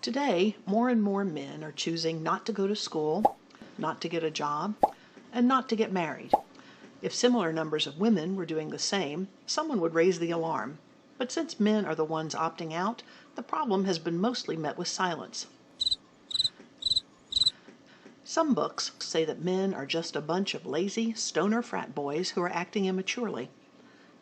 Today, more and more men are choosing not to go to school, not to get a job, and not to get married. If similar numbers of women were doing the same, someone would raise the alarm. But since men are the ones opting out, the problem has been mostly met with silence. Some books say that men are just a bunch of lazy, stoner frat boys who are acting immaturely.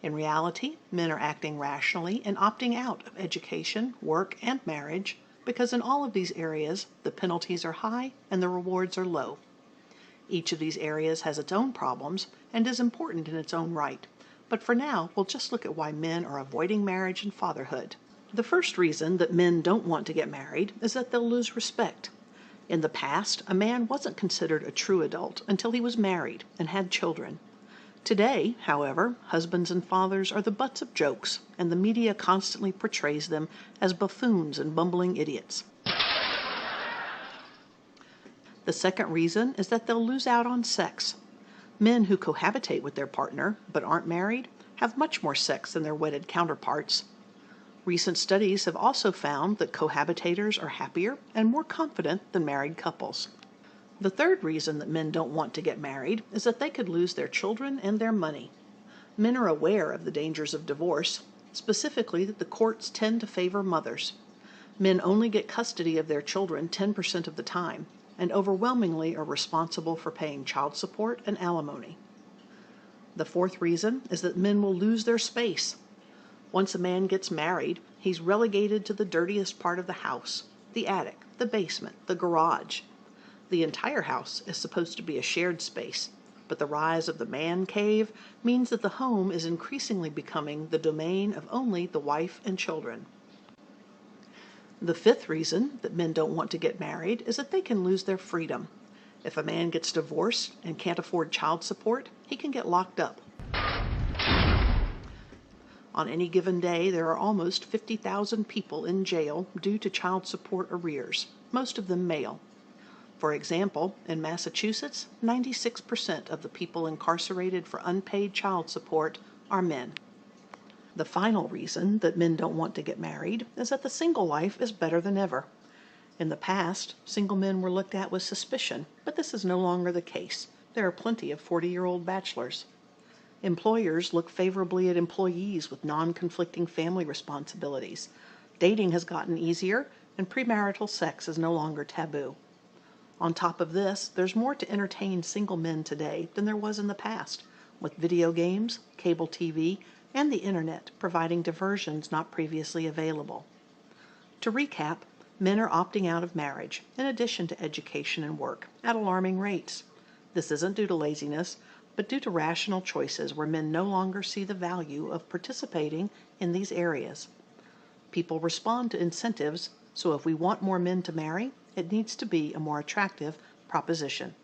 In reality, men are acting rationally and opting out of education, work, and marriage because in all of these areas, the penalties are high and the rewards are low. Each of these areas has its own problems and is important in its own right. But for now, we'll just look at why men are avoiding marriage and fatherhood. The first reason that men don't want to get married is that they'll lose respect. In the past, a man wasn't considered a true adult until he was married and had children. Today, however, husbands and fathers are the butts of jokes, and the media constantly portrays them as buffoons and bumbling idiots. The second reason is that they'll lose out on sex. Men who cohabitate with their partner but aren't married have much more sex than their wedded counterparts. Recent studies have also found that cohabitators are happier and more confident than married couples. The third reason that men don't want to get married is that they could lose their children and their money. Men are aware of the dangers of divorce, specifically that the courts tend to favor mothers. Men only get custody of their children 10% of the time, and overwhelmingly are responsible for paying child support and alimony. The fourth reason is that men will lose their space. Once a man gets married, he's relegated to the dirtiest part of the house, the attic, the basement, the garage. The entire house is supposed to be a shared space, but the rise of the man cave means that the home is increasingly becoming the domain of only the wife and children. The fifth reason that men don't want to get married is that they can lose their freedom. If a man gets divorced and can't afford child support, he can get locked up. On any given day, there are almost 50,000 people in jail due to child support arrears, most of them male. For example, in Massachusetts, 96% of the people incarcerated for unpaid child support are men. The final reason that men don't want to get married is that the single life is better than ever. In the past, single men were looked at with suspicion, but this is no longer the case. There are plenty of 40-year-old bachelors. Employers look favorably at employees with non-conflicting family responsibilities. Dating has gotten easier, and premarital sex is no longer taboo. On top of this, there's more to entertain single men today than there was in the past, with video games, cable TV, and the internet providing diversions not previously available. To recap, men are opting out of marriage, in addition to education and work, at alarming rates. This isn't due to laziness, but due to rational choices where men no longer see the value of participating in these areas. People respond to incentives, so if we want more men to marry, it needs to be a more attractive proposition.